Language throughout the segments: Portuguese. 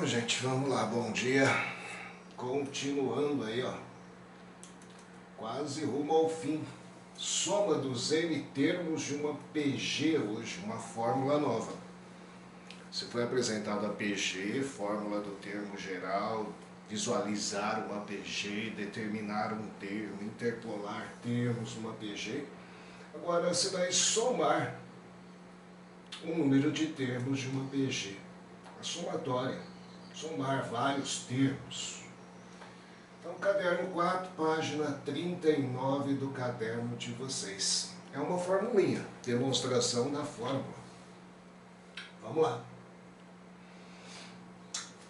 Bom, gente, vamos lá, bom dia. Continuando aí, ó. Quase rumo ao fim. Soma dos N termos de uma PG hoje, uma fórmula nova. Se foi apresentada a PG, fórmula do termo geral, visualizar uma PG, determinar um termo, interpolar termos numa PG. Agora você vai somar um número de termos de uma PG. A somatória, somar vários termos. Então, caderno 4, página 39 do caderno de vocês. É uma formulinha, demonstração da fórmula. Vamos lá.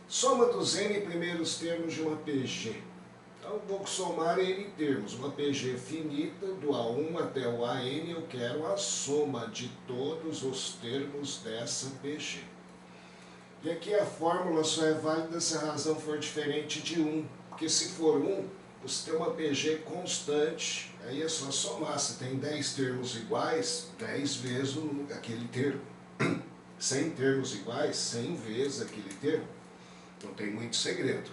Soma dos N primeiros termos de uma PG. Então, vou somar N termos. Uma PG finita, do A1 até o AN, eu quero a soma de todos os termos dessa PG. E aqui a fórmula só é válida se a razão for diferente de 1. Porque se for 1, você tem uma PG constante, aí é só somar. Você tem 10 termos iguais, 10 vezes aquele termo. 100 termos iguais, 100 vezes aquele termo. Não tem muito segredo.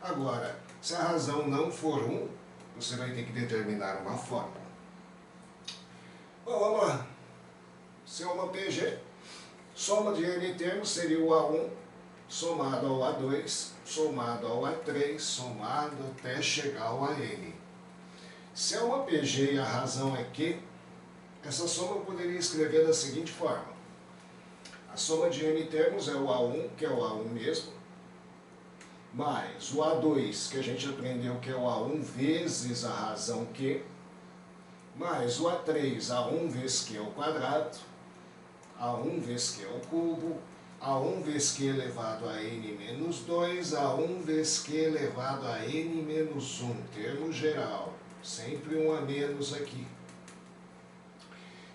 Agora, se a razão não for 1, você vai ter que determinar uma fórmula. Bom, vamos lá. Se é uma PG, soma de N termos seria o A1 somado ao A2, somado ao A3, somado até chegar ao AN. Se é uma PG e a razão é Q, essa soma eu poderia escrever da seguinte forma. A soma de N termos é o A1, que é o A1 mesmo, mais o A2, que a gente aprendeu que é o A1 vezes a razão Q, mais o A3, A1 vezes Q ao quadrado, A1 vezes Q ao cubo, A1 vezes Q elevado a N menos 2, A1 vezes Q elevado a N menos 1, termo geral, sempre um a menos aqui.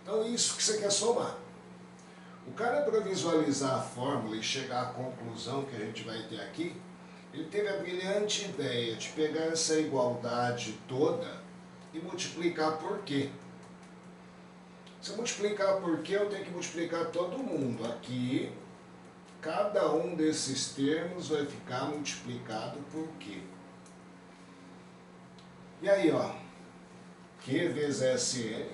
Então isso que você quer somar. O cara, para visualizar a fórmula e chegar à conclusão que a gente vai ter aqui, ele teve a brilhante ideia de pegar essa igualdade toda e multiplicar por quê. Se eu multiplicar por quê, eu tenho que multiplicar todo mundo. Aqui, cada um desses termos vai ficar multiplicado por quê. E aí, ó, Q vezes SN,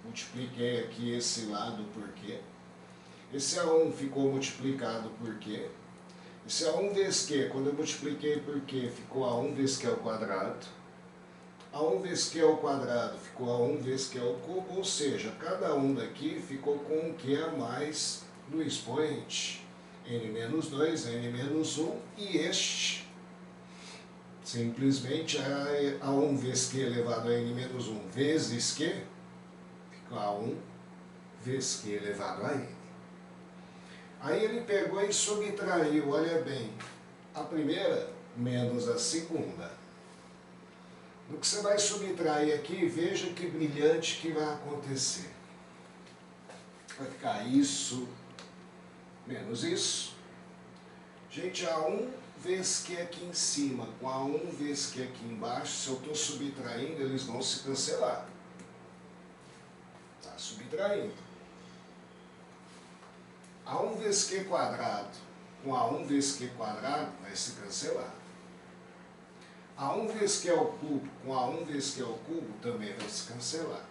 multipliquei aqui esse lado por quê. Esse A1 ficou multiplicado por quê. Esse A1 vezes Q, quando eu multipliquei por Q, ficou A1 vezes Q ao quadrado. A1 vezes Q ao quadrado ficou A1 vezes Q ao cubo, ou seja, cada um daqui ficou com um Q a mais no expoente. N menos 2, N menos 1, e este, simplesmente A1 vezes Q elevado a N menos 1 vezes Q, fica A1 vezes Q elevado a N. Aí ele pegou e subtraiu, olha bem, a primeira menos a segunda. No que você vai subtrair aqui, veja que brilhante que vai acontecer. Vai ficar isso menos isso. Gente, A1 vezes Q aqui em cima com A1 vezes Q aqui embaixo, se eu estou subtraindo, eles vão se cancelar. Está subtraindo. A1 vezes Q quadrado com A1 vezes Q quadrado vai se cancelar. A1 vezes Q ao cubo com A1 vezes Q ao cubo também vai se cancelar.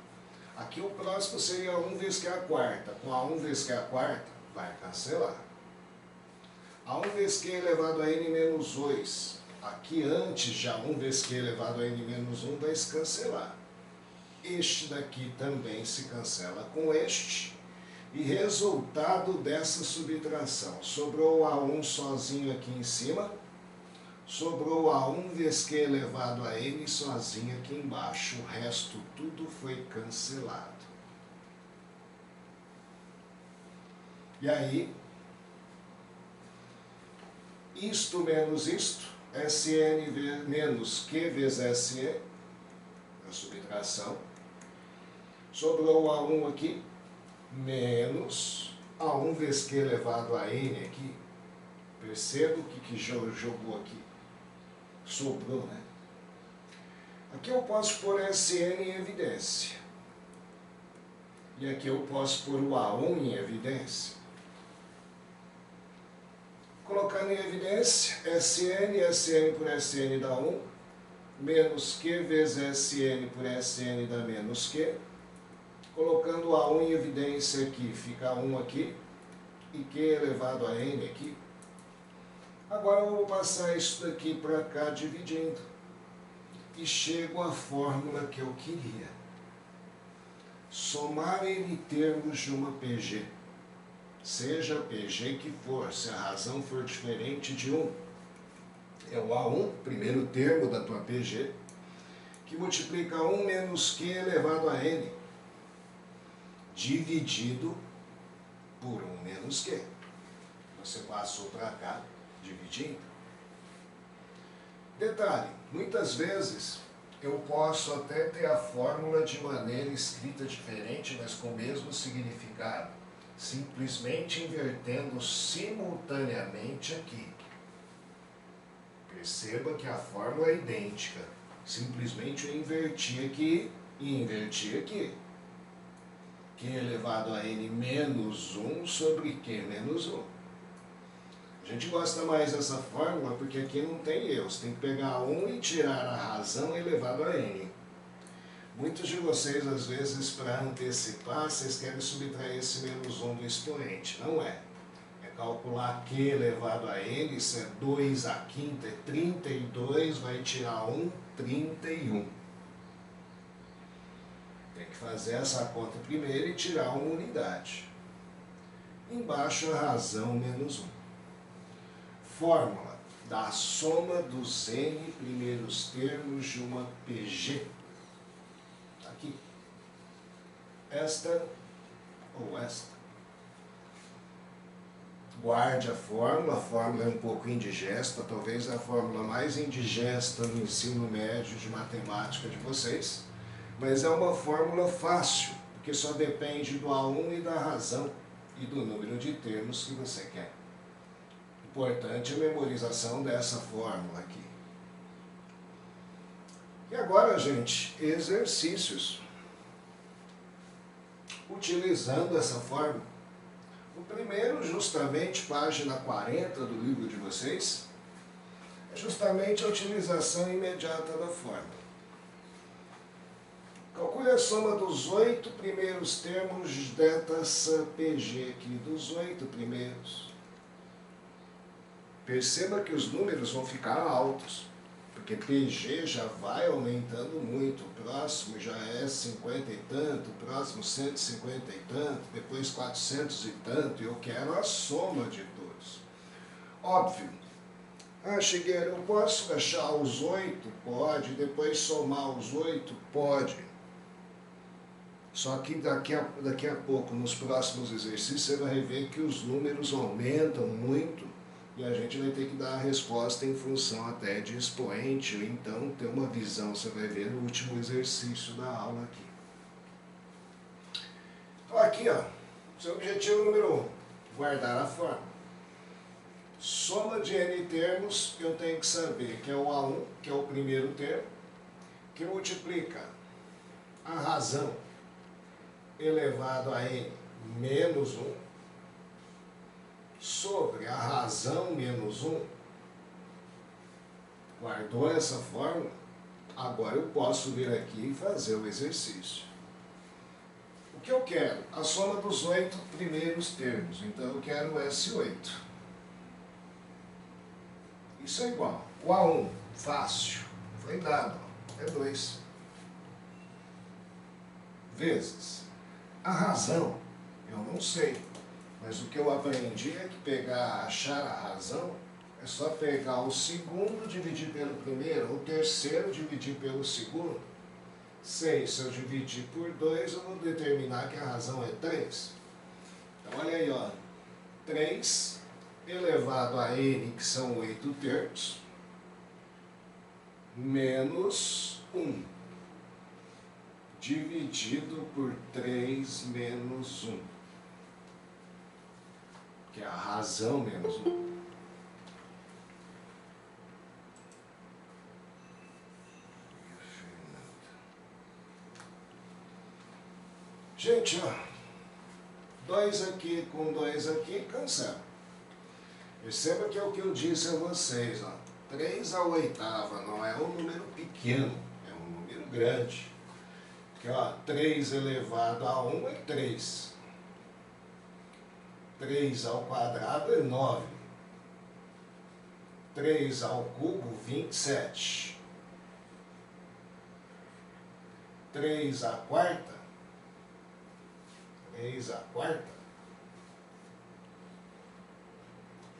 Aqui o próximo seria A1 vezes Q a quarta. Com A1 vezes Q a quarta vai cancelar. A1 vezes Q elevado a N menos 2. Aqui antes de A1 vezes Q elevado a N menos 1 vai se cancelar. Este daqui também se cancela com este. E resultado dessa subtração, sobrou A1 sozinho aqui em cima, sobrou A1 vezes Q elevado a N sozinho aqui embaixo, o resto tudo foi cancelado. E aí, isto menos isto, Sn menos Q vezes Sn, a subtração, sobrou A1 aqui, menos A1 vezes Q elevado a N aqui. Perceba o que jogou aqui. Sobrou, né? Aqui eu posso pôr Sn em evidência. E aqui eu posso pôr o A1 em evidência. Vou colocando em evidência, Sn por Sn dá 1, menos Q vezes Sn por Sn dá menos Q. Colocando A1 em evidência aqui, fica 1 aqui, e Q elevado a N aqui. Agora eu vou passar isso daqui para cá dividindo, e chego à fórmula que eu queria. Somar N termos de uma PG, seja a PG que for, se a razão for diferente de 1, é o A1, primeiro termo da tua PG, que multiplica 1 menos Q elevado a N, dividido por 1 menos Q. Você passou para cá, dividindo. Detalhe, muitas vezes eu posso até ter a fórmula de maneira escrita diferente, mas com o mesmo significado, simplesmente invertendo simultaneamente aqui. Perceba que a fórmula é idêntica, simplesmente eu inverti aqui e inverti aqui. Q elevado a N menos 1 sobre Q menos 1. A gente gosta mais dessa fórmula porque aqui não tem erro. Você tem que pegar 1 e tirar a razão elevado a N. Muitos de vocês, às vezes, para antecipar, vocês querem subtrair esse menos 1 do expoente. Não é. É calcular Q elevado a N, isso é 2 à quinta, é 32, vai tirar 1, 31. Tem que fazer essa conta primeiro e tirar uma unidade. Embaixo a razão menos 1. Fórmula da soma dos N primeiros termos de uma PG. Aqui. Esta ou esta. Guarde a fórmula é um pouco indigesta, talvez a fórmula mais indigesta no ensino médio de matemática de vocês. Mas é uma fórmula fácil, porque só depende do A1 e da razão e do número de termos que você quer. Importante a memorização dessa fórmula aqui. E agora, gente, exercícios. Utilizando essa fórmula. O primeiro, justamente, página 40 do livro de vocês, é justamente a utilização imediata da fórmula. Calcule a soma dos 8 primeiros termos dessa PG aqui, dos 8 primeiros. Perceba que os números vão ficar altos, porque PG já vai aumentando muito. O próximo já é 50 e tanto, o próximo 150 e tanto, depois 400 e tanto, e eu quero a soma de todos. Óbvio. Shigeru, eu posso achar os 8? Pode. Depois somar os 8? Pode. Só que daqui a pouco, nos próximos exercícios, você vai ver que os números aumentam muito e a gente vai ter que dar a resposta em função até de expoente, ou então ter uma visão, você vai ver no último exercício da aula aqui. Então aqui, ó, seu objetivo número 1, guardar a fórmula. Soma de N termos, eu tenho que saber que é o A1, que é o primeiro termo, que multiplica a razão elevado a N menos 1 sobre a razão menos 1. Guardou essa fórmula? Agora eu posso vir aqui e fazer o exercício. O que eu quero? A soma dos 8 primeiros termos. Então eu quero S8. Isso é igual. O A1, fácil, foi dado, é 2. Vezes. A razão, eu não sei. Mas o que eu aprendi é que achar a razão, é só pegar o segundo, dividir pelo primeiro, o terceiro, dividir pelo segundo. 6, se eu dividir por 2, eu vou determinar que a razão é 3. Então, olha aí, ó. 3 elevado a N, que são 8 termos, menos 1, dividido por 3 menos 1. Que é a razão menos 1. Gente, ó, 2 aqui com 2 aqui, cancela. Perceba que é o que eu disse a vocês, ó. 3 à oitava não é um número pequeno, é um número grande. Porque, ó, 3 elevado a 1 é 3. 3 ao quadrado é 9. 3 ao cubo, 27. 3 à quarta,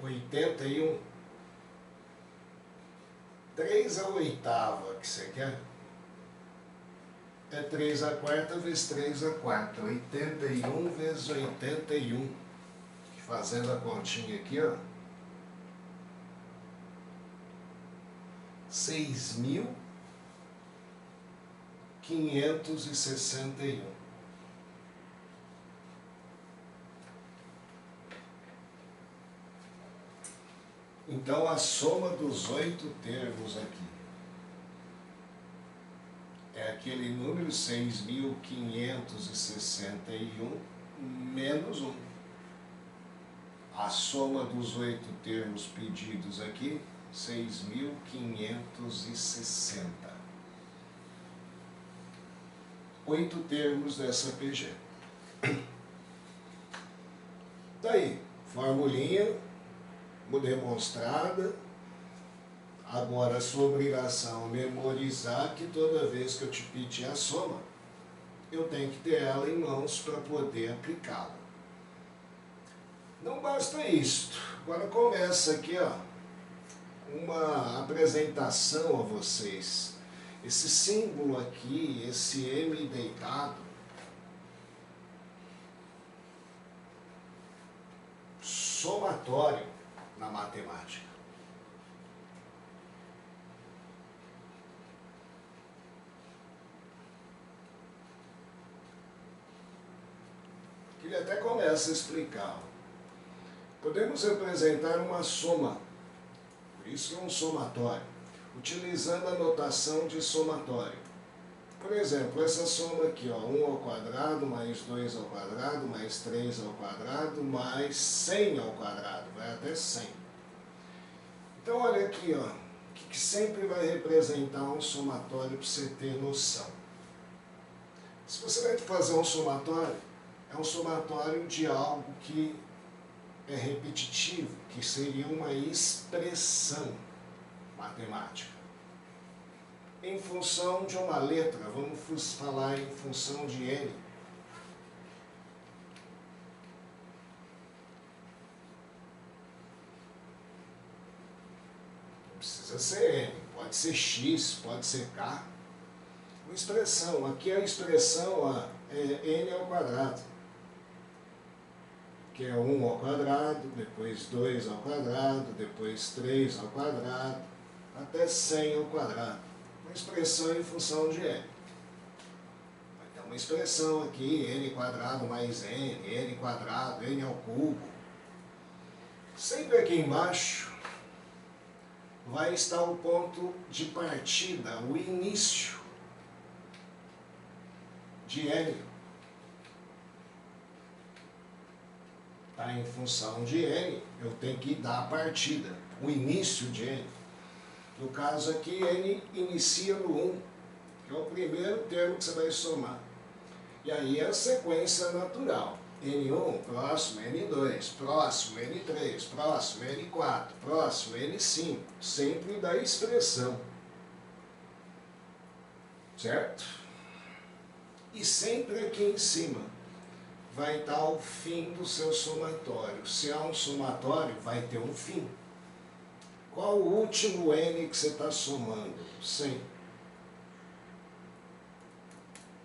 81. 3 à oitava que você quer é 3 à quarta vezes 3 à quarta. 81 vezes 81. Fazendo a continha aqui, ó. 6.561. Então, a soma dos 8 termos aqui é aquele número 6.561 menos 1. A soma dos 8 termos pedidos aqui, 6.560. 8 termos dessa PG. Daí, formulinha demonstrada. Agora, a sua obrigação é memorizar que toda vez que eu te pedir a soma, eu tenho que ter ela em mãos para poder aplicá-la. Não basta isto. Agora começa aqui, ó, uma apresentação a vocês. Esse símbolo aqui, esse M deitado, somatório na matemática. Ele até começa a explicar. Podemos representar uma soma, por isso é um somatório, utilizando a notação de somatório. Por exemplo, essa soma aqui, ó, 1 ao quadrado, mais 2 ao quadrado, mais 3 ao quadrado, mais 100 ao quadrado, vai até 100. Então, olha aqui, ó, o que sempre vai representar um somatório para você ter noção. Se você vai fazer um somatório, é um somatório de algo que é repetitivo, que seria uma expressão matemática. Em função de uma letra, vamos falar em função de N. Não precisa ser N, pode ser X, pode ser K. Uma expressão, aqui a expressão ó, é N ao quadrado. Que é 1 ao quadrado, depois 2 ao quadrado, depois 3 ao quadrado, até 100 ao quadrado. Uma expressão em função de N. Vai ter uma expressão aqui, N quadrado mais N quadrado, N ao cubo. Sempre aqui embaixo vai estar o ponto de partida, o início de N. Tá em função de N, eu tenho que dar a partida, o início de N. No caso aqui, N inicia no 1, que é o primeiro termo que você vai somar. E aí é a sequência natural. N1, próximo N2, próximo N3, próximo N4, próximo N5, sempre da expressão. Certo? E sempre aqui em cima vai estar o fim do seu somatório. Se há um somatório, vai ter um fim. Qual o último N que você está somando? 100.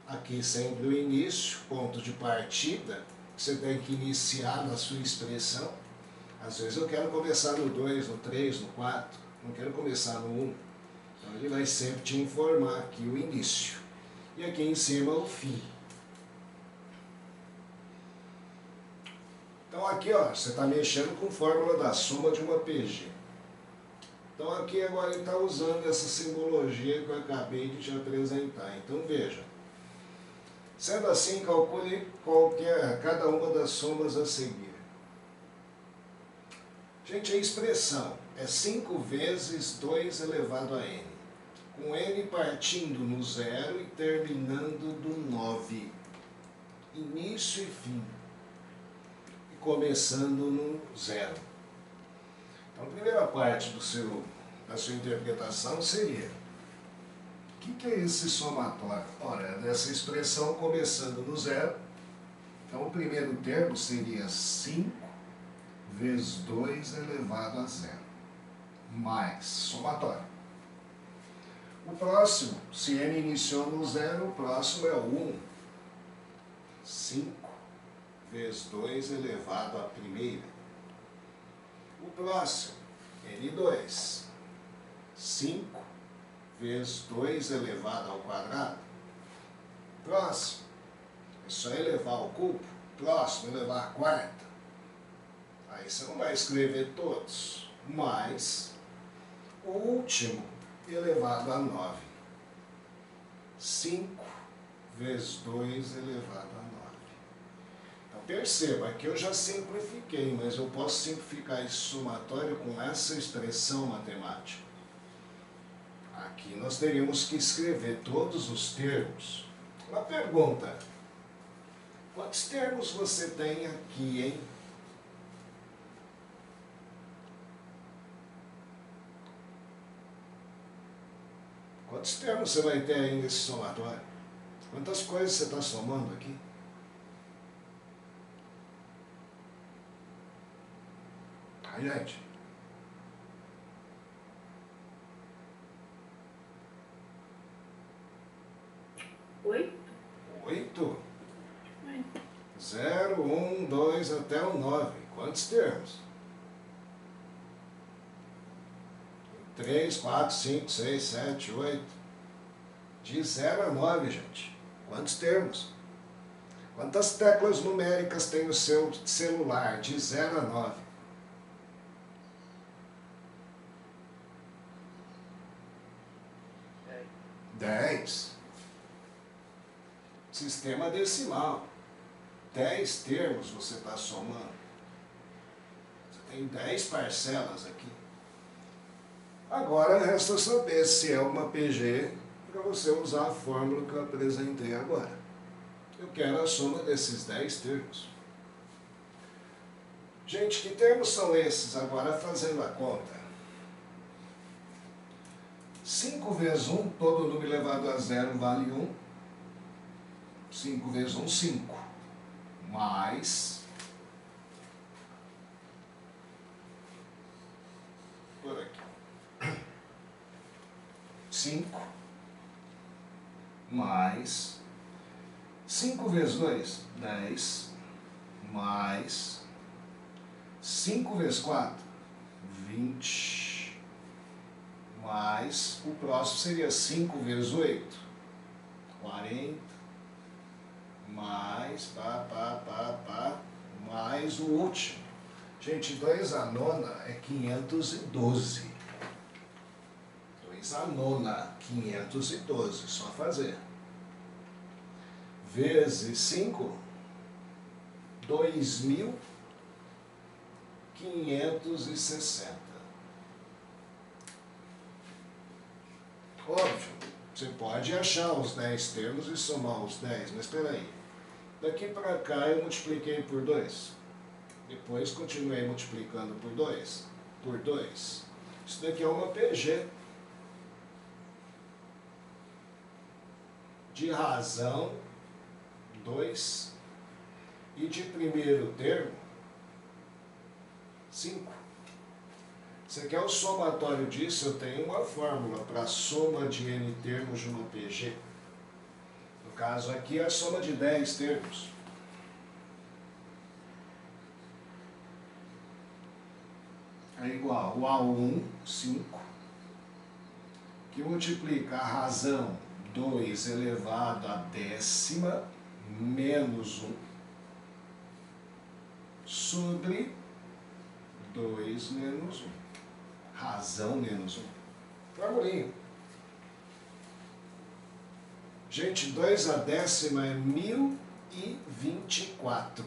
Aqui sempre o início, ponto de partida, que você tem que iniciar na sua expressão. Às vezes eu quero começar no 2, no 3, no 4, não quero começar no 1. Então ele vai sempre te informar aqui o início. E aqui em cima o fim. Então aqui, ó, você está mexendo com fórmula da soma de uma PG. Então aqui agora ele está usando essa simbologia que eu acabei de te apresentar. Então veja. Sendo assim, calcule cada uma das somas a seguir. Gente, a expressão é 5 vezes 2 elevado a n, com n partindo no 0 e terminando do 9, início e fim, e começando no 0. Então, a primeira parte da sua interpretação seria: o que é esse somatório? Ora, é dessa expressão começando no 0. Então, o primeiro termo seria 5 vezes 2 elevado a 0, mais somatório. O próximo, se n iniciou no 0, o próximo é o 1. 5 vezes 2 elevado à primeira. O próximo, n2. 5 vezes 2 elevado ao quadrado. Próximo, é só elevar ao cubo. Próximo, elevar à quarta. Aí você não vai escrever todos, mas o último elevado a 9. 5 vezes 2 elevado a 9. Então perceba que eu já simplifiquei, mas eu posso simplificar esse somatório com essa expressão matemática. Aqui nós teríamos que escrever todos os termos. Uma pergunta: quantos termos você tem aqui, hein? Quantos termos você vai ter aí nesse somatório? Quantas coisas você está somando aqui? Aí, gente. 8. 8. 0, 1, 2 até o 9. Quantos termos? 3, 4, 5, 6, 7, 8. De 0 a 9, gente. Quantos termos? Quantas teclas numéricas tem o seu celular? De 0 a 9. 10. Sistema decimal. 10 termos você está somando. Você tem 10 parcelas aqui. Agora resta saber se é uma PG para você usar a fórmula que eu apresentei agora. Eu quero a soma desses 10 termos. Gente, que termos são esses? Agora fazendo a conta. 5 vezes 1, todo número elevado a 0 vale 1. 5 vezes 1, 5. Mais... por aqui. 5 mais 5 vezes 2, 10, mais 5 vezes 4, 20, mais o próximo seria 5 vezes 8, 40, mais mais o último. Gente, 2 a nona é 512. 2 a nona, 512, só fazer. Vezes 5, 2.560. Óbvio, você pode achar os 10 termos e somar os 10, mas espera aí. Daqui para cá eu multipliquei por 2. Depois continuei multiplicando por 2. Por 2. Isso daqui é uma PG. De razão, 2. E de primeiro termo, 5. Você quer o somatório disso? Eu tenho uma fórmula para a soma de n termos de uma PG. No caso aqui, a soma de 10 termos. É igual a 1, 5, que multiplica a razão 2 elevado à décima menos 1 sobre 2 menos 1. Razão menos 1. Formulinha. Gente, 2 a décima é 1024.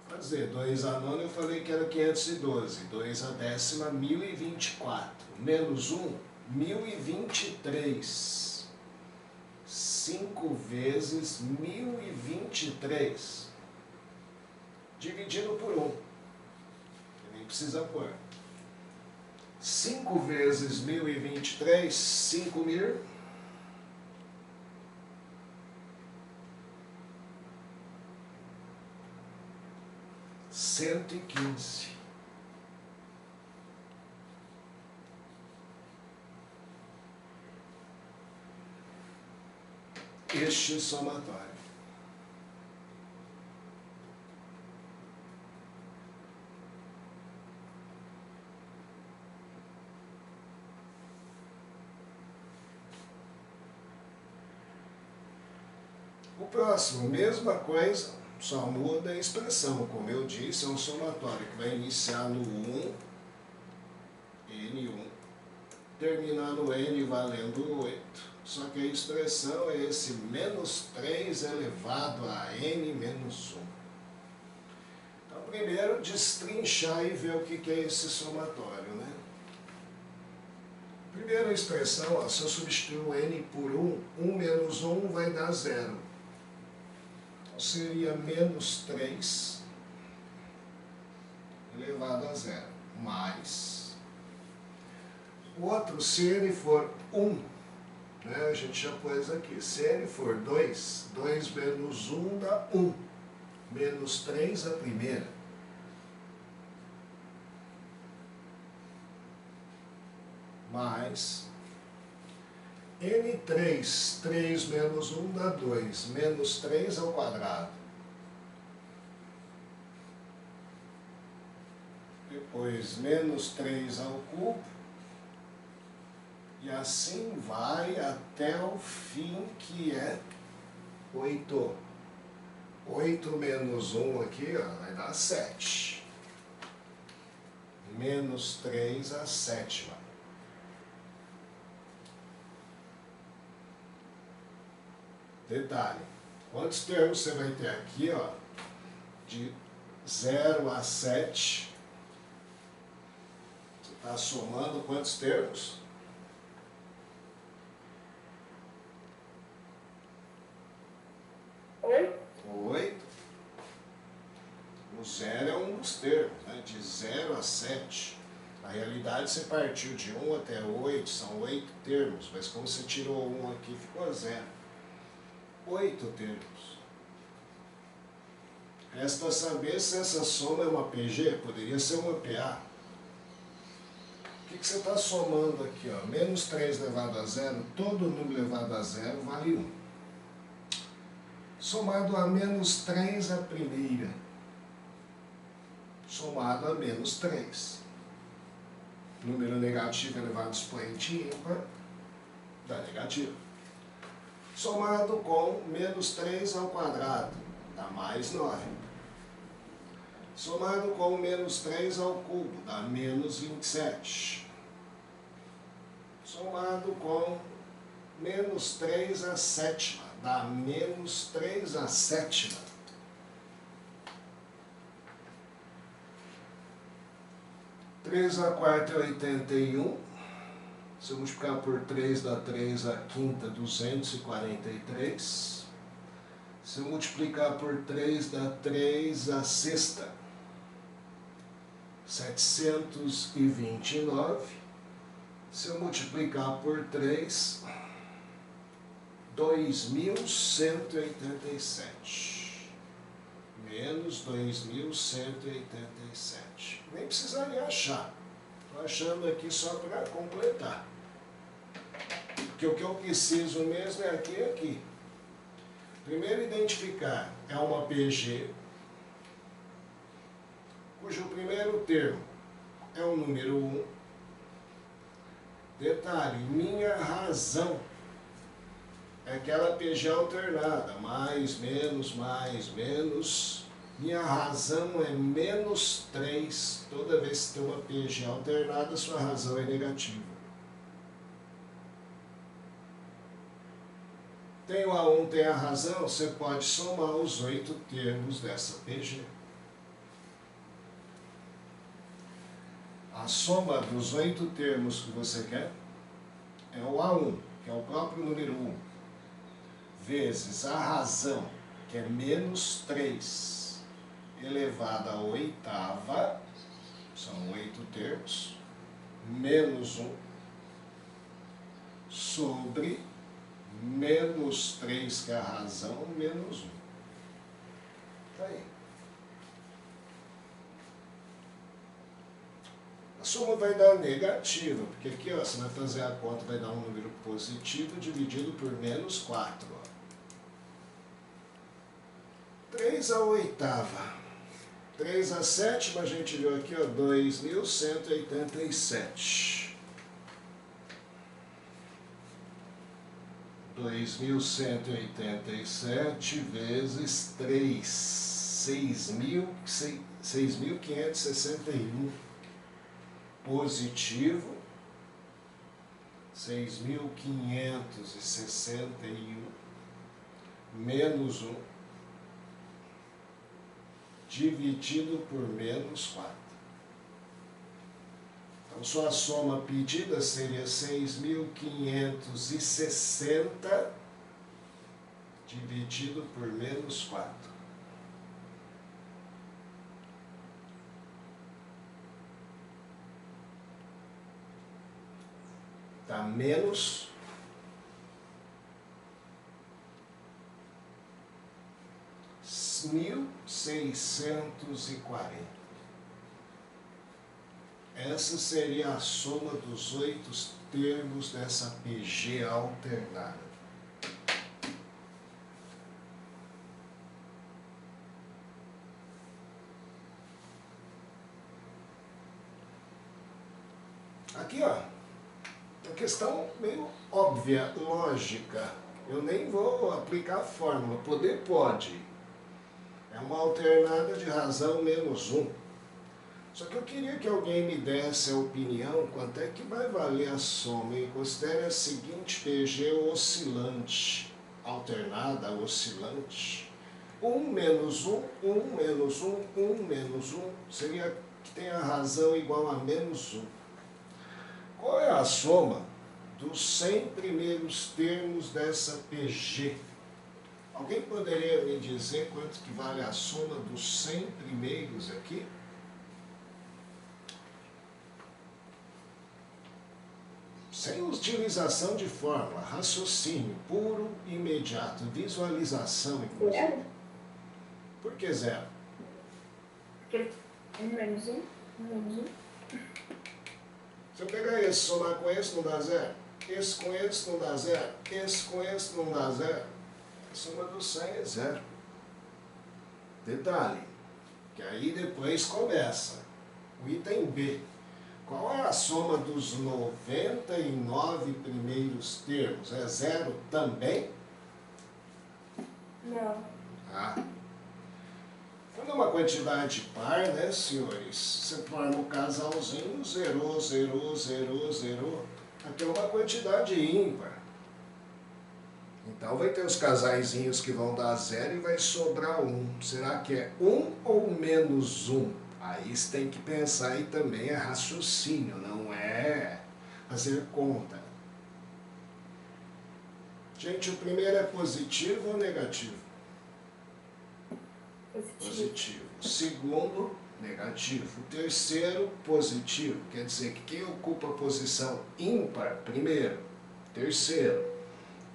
Vou fazer. 2 a nona eu falei que era 512. 2 a décima, 1024. Menos 1, 1023. 5 vezes 1023. Dividido por 1. Nem precisa pôr. 5 vezes 1023, 5.000. 115. Este somatório. O próximo, mesma coisa, só muda a expressão. Como eu disse, é um somatório que vai iniciar no 1, N1, terminar no N valendo 8. Só que a expressão é esse menos 3 elevado a N menos 1. Então, primeiro, destrinchar e ver o que é esse somatório, né? Primeira expressão, ó, se eu substituir N por 1, 1 menos 1 vai dar 0. Então, seria menos 3 elevado a 0, mais. O outro, se ele for 1, né, a gente já pôs aqui, se ele for 2, 2 menos 1 dá 1, menos 3 a primeira. Mais N3, 3 menos 1 dá 2, menos 3 ao quadrado. Depois, menos 3 ao cubo. E assim vai até o fim, que é 8. 8 menos 1 aqui, ó, vai dar 7. Menos 3 a sétima. Detalhe, quantos termos você vai ter aqui, ó, de 0 a 7? Você está somando quantos termos? 8. O 0 é um dos termos, né? De 0 a 7. Na realidade, você partiu de 1 até 8, são 8 termos, mas como você tirou 1 aqui, ficou 0. 8 termos. Resta saber se essa soma é uma PG, poderia ser uma PA. O que você está somando aqui, ó? Menos 3 elevado a 0, todo número elevado a 0 vale 1. Somado a menos 3 a primeira. Somado a menos 3. Número negativo elevado a expoente ímpar dá negativo. Somado com menos 3 ao quadrado, dá mais 9. Somado com menos 3 ao cubo, dá menos 27. Somado com menos 3 à sétima, dá menos 3 à sétima. Três à quarta é 81. Se eu multiplicar por 3, dá 3 à quinta, 243. Se eu multiplicar por 3, dá 3 à sexta, 729. Se eu multiplicar por 3, 2.187. Menos 2.187. Nem precisaria achar. Estou achando aqui só para completar. Porque o que eu preciso mesmo é aqui e aqui. Primeiro, identificar é uma PG, cujo primeiro termo é o número 1. Detalhe, minha razão é aquela PG alternada, mais, menos, mais, menos. Minha razão é menos 3. Toda vez que tem uma PG alternada, sua razão é negativa. Tem o A1, tem a razão, você pode somar os 8 termos dessa PG. A soma dos 8 termos que você quer é o A1, que é o próprio número 1, vezes a razão, que é menos 3, elevado à oitava, são 8 termos, menos 1, sobre menos 3, que é a razão, menos 1. Está aí. A soma vai dar negativa, porque aqui ó, você vai fazer a conta, vai dar um número positivo dividido por menos 4. Ó. 3 à oitava. 3 à sétima, a gente viu aqui, ó, 2.187. 2.187 vezes 3, 6.561. Positivo, 6.561 menos 1 dividido por menos 4. Então, sua soma pedida seria 6.560 dividido por menos 4. Está menos 1.640. Essa seria a soma dos 8 termos dessa PG alternada. Aqui, ó, uma questão meio óbvia, lógica. Eu nem vou aplicar a fórmula. Poder pode. É uma alternada de razão menos 1. Só que eu queria que alguém me desse a opinião quanto é que vai valer a soma. E considere a seguinte PG oscilante, alternada, oscilante. 1 menos 1, 1 menos 1, 1 menos 1, seria que tem a razão igual a menos 1. Qual é a soma dos 100 primeiros termos dessa PG? Alguém poderia me dizer quanto que vale a soma dos 100 primeiros aqui? Sem utilização de fórmula, raciocínio puro e imediato, visualização, inclusive. Zero? Por que zero? Porque 1 menos 1, 1 menos 1. Se eu pegar esse, somar com esse, não dá zero. Esse com esse, não dá zero. Esse com esse, não dá zero. A soma do 100 é zero. Detalhe, que aí depois começa o item B. Qual é a soma dos 99 primeiros termos? É zero também? Não. Ah. Quando é uma quantidade par, né, senhores? Você forma o casalzinho, zerou, zerou, zerou, zerou. Aqui é uma quantidade ímpar. Então vai ter os casaizinhos que vão dar zero e vai sobrar 1. Será que é 1 ou menos 1? Aí você tem que pensar aí também é raciocínio, não é fazer conta. Gente, o primeiro é positivo ou negativo? Positivo. O segundo, negativo. O terceiro, positivo. Quer dizer que quem ocupa a posição ímpar, primeiro, terceiro,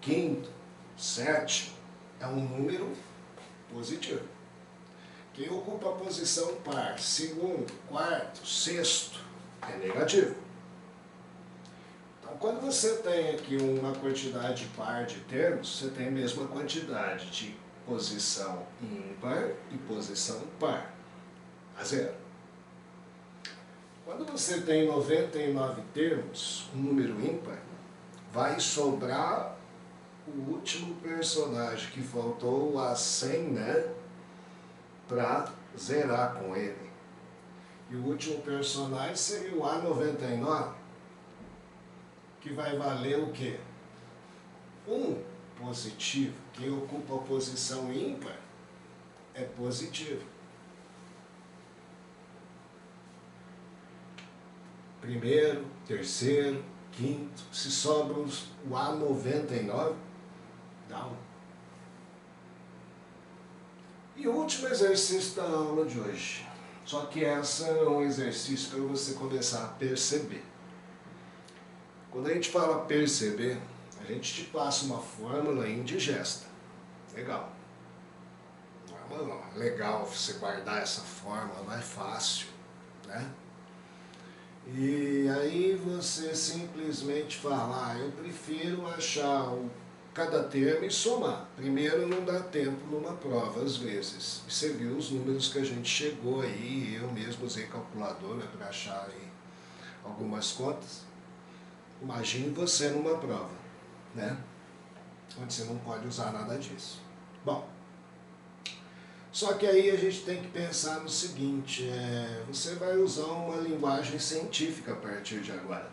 quinto, sétimo, é um número positivo. Quem ocupa a posição par, segundo, quarto, sexto, é negativo. Então, quando você tem aqui uma quantidade par de termos, você tem a mesma quantidade de posição ímpar e posição par, a zero. Quando você tem 99 termos, um número ímpar, vai sobrar o último personagem que faltou, a 100, né? Para zerar com ele. E o último personagem seria o A99, que vai valer o quê? 1 positivo. Quem ocupa a posição ímpar é positivo. primeiro, terceiro, quinto. Se sobra o A99, dá um. E o último exercício da aula de hoje. Só que essa é um exercício para você começar a perceber. Quando a gente fala perceber, a gente te passa uma fórmula indigesta. Legal. Não é legal você guardar essa fórmula, não é fácil, né? E aí você simplesmente fala, eu prefiro achar cada termo e somar. Primeiro não dá tempo numa prova às vezes. E você viu os números que a gente chegou aí, eu mesmo usei calculadora para achar aí algumas contas. Imagine você numa prova, né? Onde você não pode usar nada disso. Bom, só que aí a gente tem que pensar no seguinte, você vai usar uma linguagem científica a partir de agora.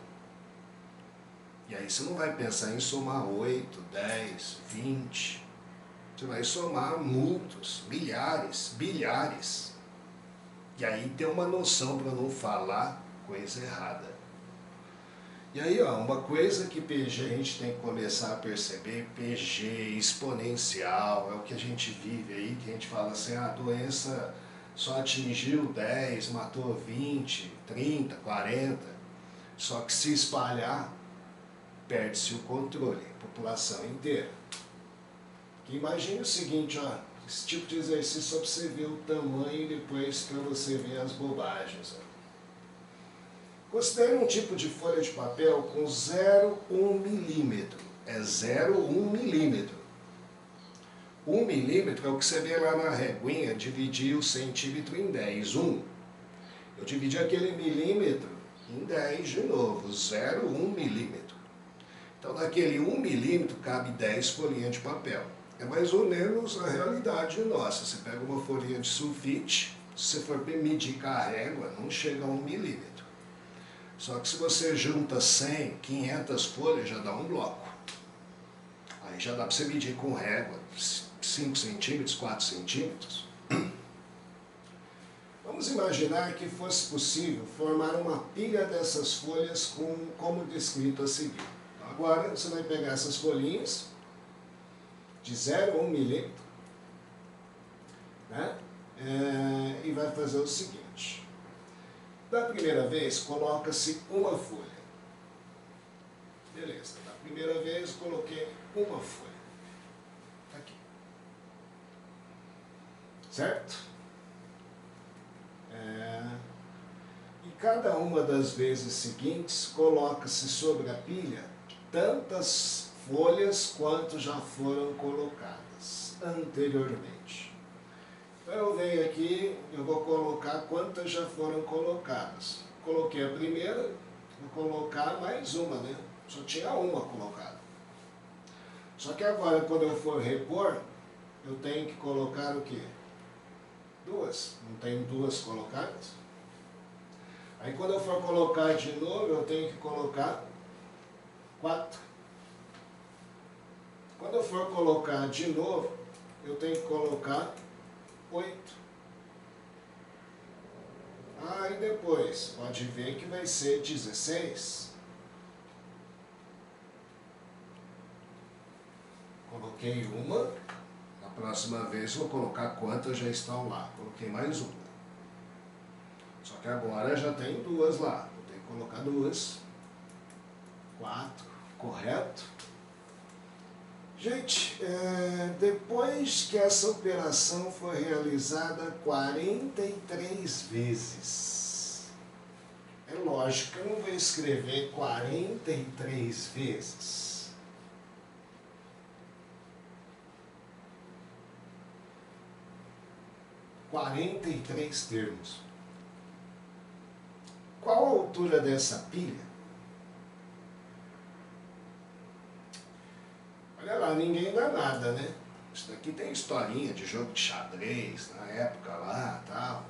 E aí você não vai pensar em somar 8, 10, 20. Você vai somar muitos, milhares, bilhares. E aí tem uma noção para não falar coisa errada. E aí, ó, uma coisa que PG a gente tem que começar a perceber, PG exponencial, é o que a gente vive aí, que a gente fala assim, a doença só atingiu 10, matou 20, 30, 40, só que se espalhar, perde-se o controle, a população inteira. Que imagine o seguinte, ó, esse tipo de exercício só para você ver o tamanho e depois para você ver as bobagens, ó. Considere um tipo de folha de papel com 0,1 milímetro. É 0,1 milímetro. 1 milímetro é o que você vê lá na reguinha, dividir o centímetro em 10. 1. Eu dividi aquele milímetro em 10 de novo, 0,1 milímetro. Então naquele 1 milímetro cabe 10 folhinhas de papel. É mais ou menos a realidade nossa. Você pega uma folhinha de sulfite, se você for medir com a régua, não chega a 1 milímetro. Só que se você junta 100, 500 folhas, já dá um bloco. Aí já dá para você medir com régua, 5 centímetros, 4 centímetros. Vamos imaginar que fosse possível formar uma pilha dessas folhas como descrito a seguir. Então, agora você vai pegar essas folhinhas de 0 a 1 milímetro, né? E vai fazer o seguinte. Da primeira vez, coloca-se uma folha. Beleza, da primeira vez coloquei uma folha. Tá aqui. Certo? E cada uma das vezes seguintes, coloca-se sobre a pilha tantas folhas quanto já foram colocadas anteriormente. Então eu venho aqui, eu vou colocar quantas já foram colocadas. Coloquei a primeira, vou colocar mais uma, né? Só tinha uma colocada. Só que agora, quando eu for repor, eu tenho que colocar o quê? 2. Não tenho 2 colocadas? Aí quando eu for colocar de novo, eu tenho que colocar 4. Quando eu for colocar de novo, eu tenho que colocar 8. E depois, pode ver que vai ser 16. Coloquei uma, na próxima vez vou colocar quantas já estão lá. Coloquei mais uma. Só que agora já tem 2 lá. Vou ter que colocar 2. 4, correto? Gente, depois que essa operação foi realizada 43 vezes, é lógico que eu não vou escrever 43 vezes. (43 termos). Qual a altura dessa pilha? Olha lá, ninguém dá nada, né? Isso daqui tem historinha de jogo de xadrez, na época lá, tal.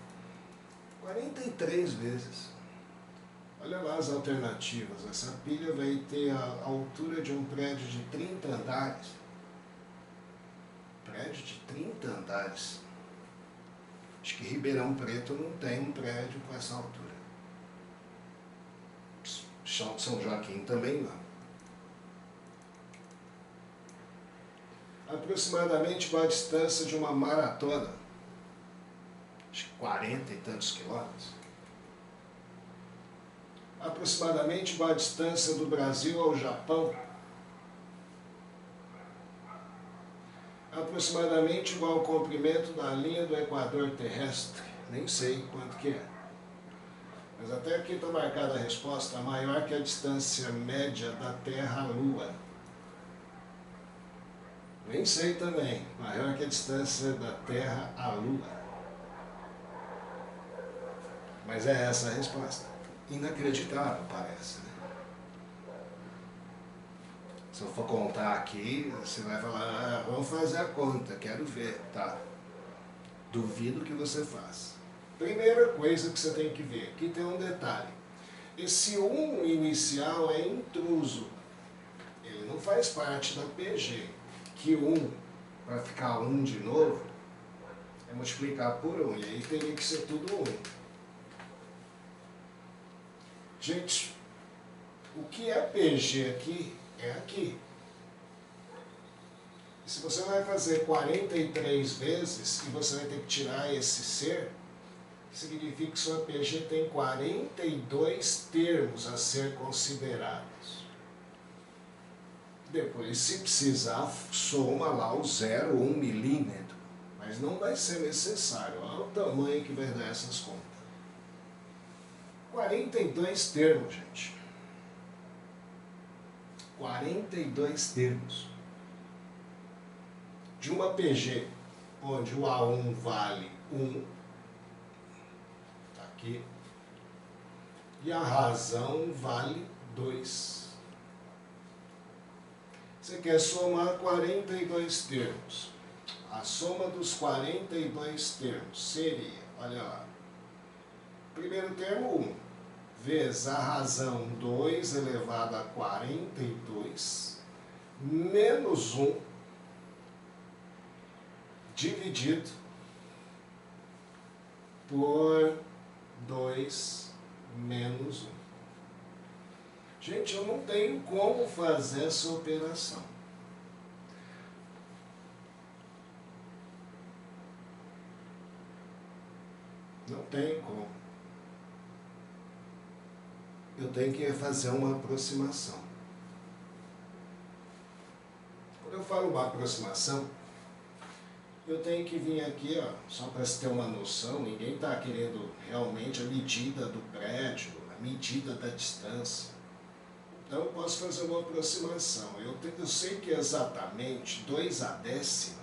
43 vezes. Olha lá as alternativas. Essa pilha vai ter a altura de um prédio de 30 andares. Prédio de 30 andares. Acho que Ribeirão Preto não tem um prédio com essa altura. São Joaquim também não. Aproximadamente qual a distância de uma maratona? Acho que 40 e tantos quilômetros. Aproximadamente qual a distância do Brasil ao Japão? Aproximadamente igual ao comprimento da linha do equador terrestre. Nem sei quanto que é. Mas até aqui está marcada a resposta, maior que a distância média da Terra à Lua. Nem sei também, maior que a distância da Terra à Lua. Mas é essa a resposta. Inacreditável, parece, né? Se eu for contar aqui, você vai falar, vamos fazer a conta, quero ver, tá? Duvido que você faça. Primeira coisa que você tem que ver, aqui tem um detalhe. Esse 1 inicial é intruso. Ele não faz parte da PG. Que 1, para ficar 1 de novo, é multiplicar por 1. E aí teria que ser tudo 1. Gente, o que é PG aqui, é aqui. E se você vai fazer 43 vezes e você vai ter que tirar esse ser, significa que sua PG tem 42 termos a ser considerados. Depois, se precisar, soma lá o 0, 1 milímetro. Mas não vai ser necessário. Olha o tamanho que vai dar essas contas. 42 termos, gente. 42 termos. De uma PG, onde o A1 vale 1, tá aqui, e a razão vale 2. Você quer somar 42 termos. A soma dos 42 termos seria, olha lá, primeiro termo 1, vezes a razão 2 elevado a 42, menos 1, dividido por 2 menos 1. Gente, eu não tenho como fazer essa operação. Não tenho como. Eu tenho que fazer uma aproximação. Quando eu falo uma aproximação, eu tenho que vir aqui, ó, só para você ter uma noção, ninguém está querendo realmente a medida do prédio, a medida da distância. Então eu posso fazer uma aproximação. Eu sei que exatamente 2 a décima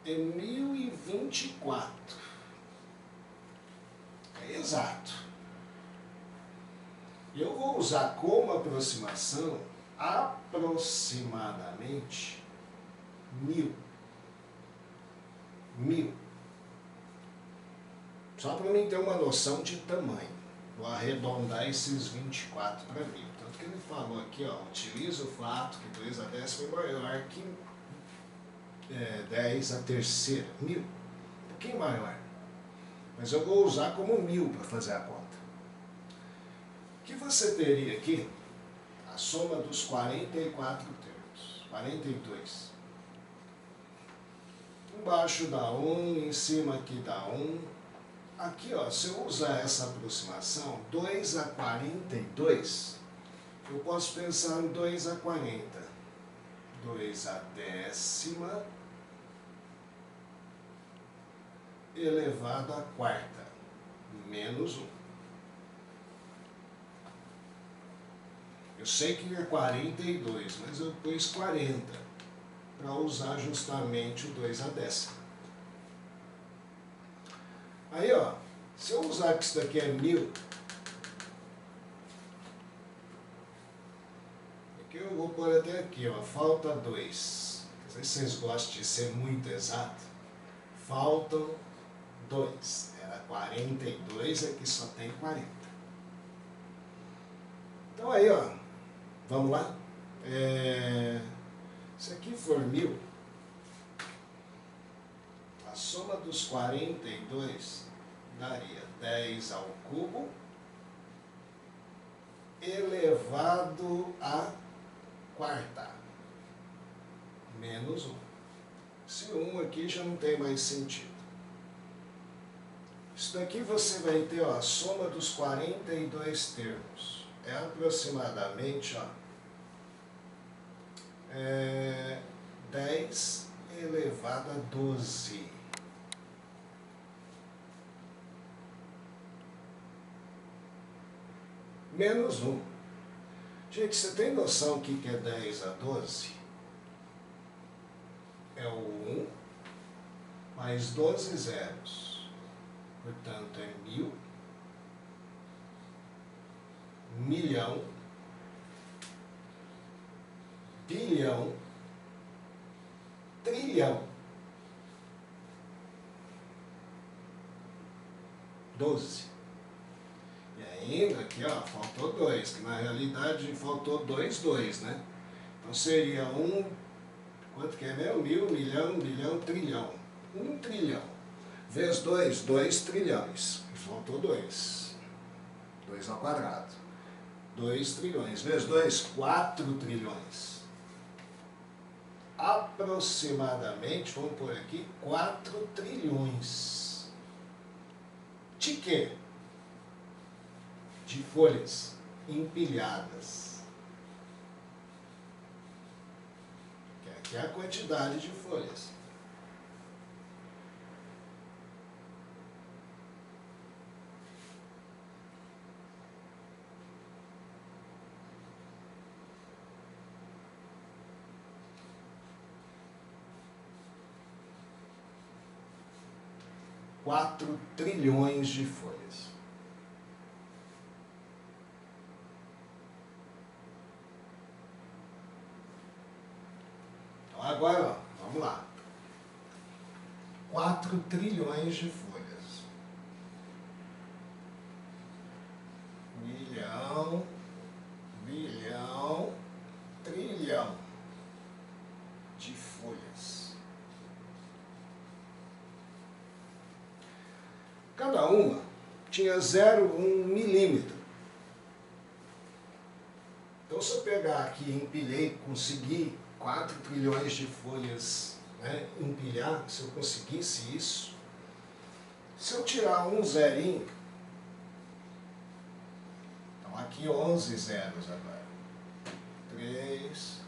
é 1024. É exato. Eu vou usar como aproximação aproximadamente 1000. Só para mim ter uma noção de tamanho. Vou arredondar esses 24 para 1000. Tanto que ele falou aqui, ó, utiliza o fato que 2 a décima é maior que 10 a terceira. 1000. Um pouquinho maior. Mas eu vou usar como 1000 para fazer a conta. O que você teria aqui? A soma dos 44 termos. 42. Embaixo dá 1, em cima aqui dá 1. Aqui, ó, se eu usar essa aproximação, 2 a 42, eu posso pensar em 2 a 40. 2 a décima elevado à quarta, menos 1. Eu sei que é 42, mas eu pus 40 para usar justamente o 2 a décima. Aí, ó, se eu usar que isso daqui é 1000, aqui eu vou pôr até aqui, ó, falta 2. Não sei se vocês gostam de ser muito exato. Faltam 2. Era 42, aqui só tem 40. Então aí, ó, vamos lá? Se aqui for 1000, a soma dos 42 daria 10 ao cubo elevado à quarta. Menos 1. Esse 1 aqui já não tem mais sentido. Isso daqui você vai ter, ó, a soma dos 42 termos. É aproximadamente, ó, 10 elevado a 12. Menos 1. Gente, você tem noção o que é 10 a 12? É o 1 mais 12 zeros. Portanto, é 1000, milhão, bilhão, trilhão. 12. E ainda aqui, ó, faltou 2, que na realidade faltou 2, né? Então seria 1, quanto que é mesmo? 1000, milhão, bilhão, trilhão. 1 trilhão. Vezes 2, 2 trilhões. Faltou 2. 2 ao quadrado. 2 trilhões. Vezes 2, 4 trilhões. Aproximadamente, vamos pôr aqui, 4 trilhões. De quê? De folhas empilhadas. Que é a quantidade de folhas. Quatro trilhões de folhas. Então agora, ó, vamos lá. 4 trilhões de folhas. Milhão, bilhão, trilhão de folhas. Cada uma tinha 0,1 milímetro. Então, se eu pegar aqui e empilhei, conseguir 4 trilhões de folhas, né, empilhar, se eu conseguisse isso, se eu tirar um zerinho, então aqui 11 zeros agora. 3,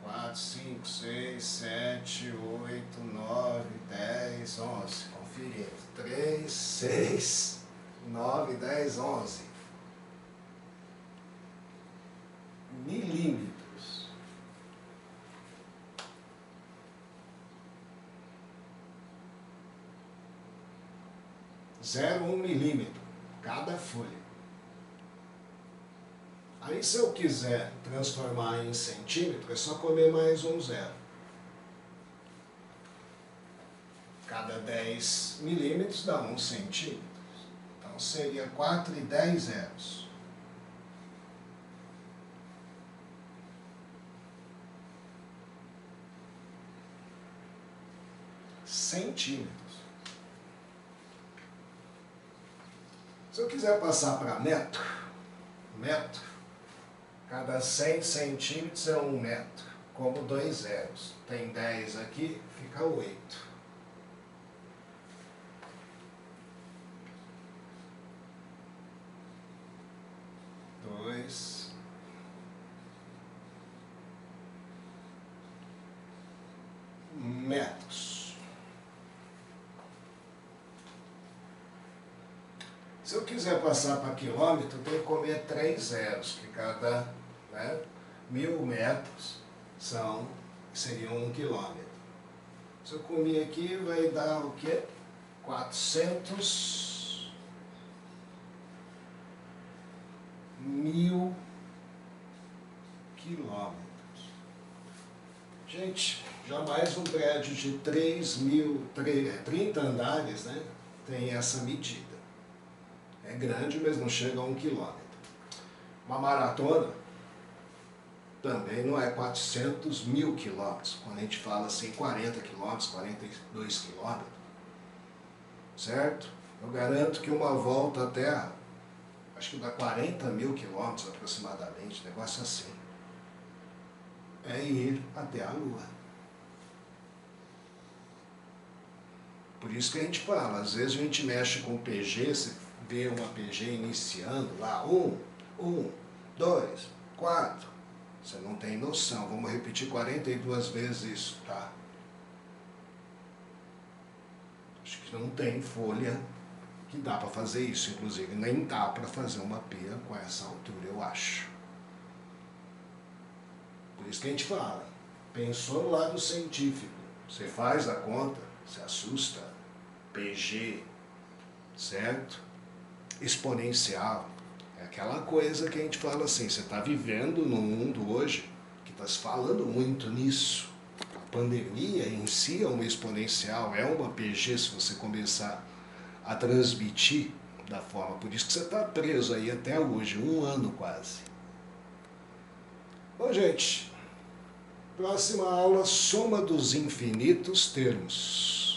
4, 5, 6, 7, 8, 9, 10, 11. Conferindo. 3, 6, 9, 10, 11. Milímetros. 0,1 milímetro cada folha. Aí, se eu quiser transformar em centímetro, é só comer mais um zero. Cada 10 milímetros dá 1 centímetro. Então, seria 4 e 10 zeros. Centímetros. Se eu quiser passar para metro, cada 100 centímetros é 1 metro, como 2 zeros. Tem 10 aqui, fica 8. Metros. Se eu quiser passar para quilômetro, eu tenho que comer 3 zeros, que cada 1000 metros seriam 1 quilômetro. Se eu comer aqui, vai dar o quê? 400 mil quilômetros. Gente, jamais um prédio de 30 andares, né, tem essa medida. É grande, mas não chega a 1 quilômetro. Uma maratona também não é 400 mil quilômetros. Quando a gente fala assim, 40 quilômetros, 42 quilômetros. Certo? Eu garanto que uma volta à Terra acho que dá 40 mil quilômetros aproximadamente, negócio assim. É ir até a Lua. Por isso que a gente fala, às vezes a gente mexe com PG, você vê uma PG iniciando lá, 1, 2, 4, você não tem noção, vamos repetir 42 vezes isso, tá? Acho que não tem folha que dá para fazer isso, inclusive nem dá para fazer uma pia com essa altura, eu acho. Por isso que a gente fala, pensou no lado científico, você faz a conta, se assusta, PG, certo? Exponencial, é aquela coisa que a gente fala assim, você está vivendo num mundo hoje que está se falando muito nisso. A pandemia em si é uma exponencial, é uma PG se você começar a transmitir da forma, por isso que você está preso aí até hoje, 1 ano quase. Bom, gente, próxima aula, soma dos infinitos termos.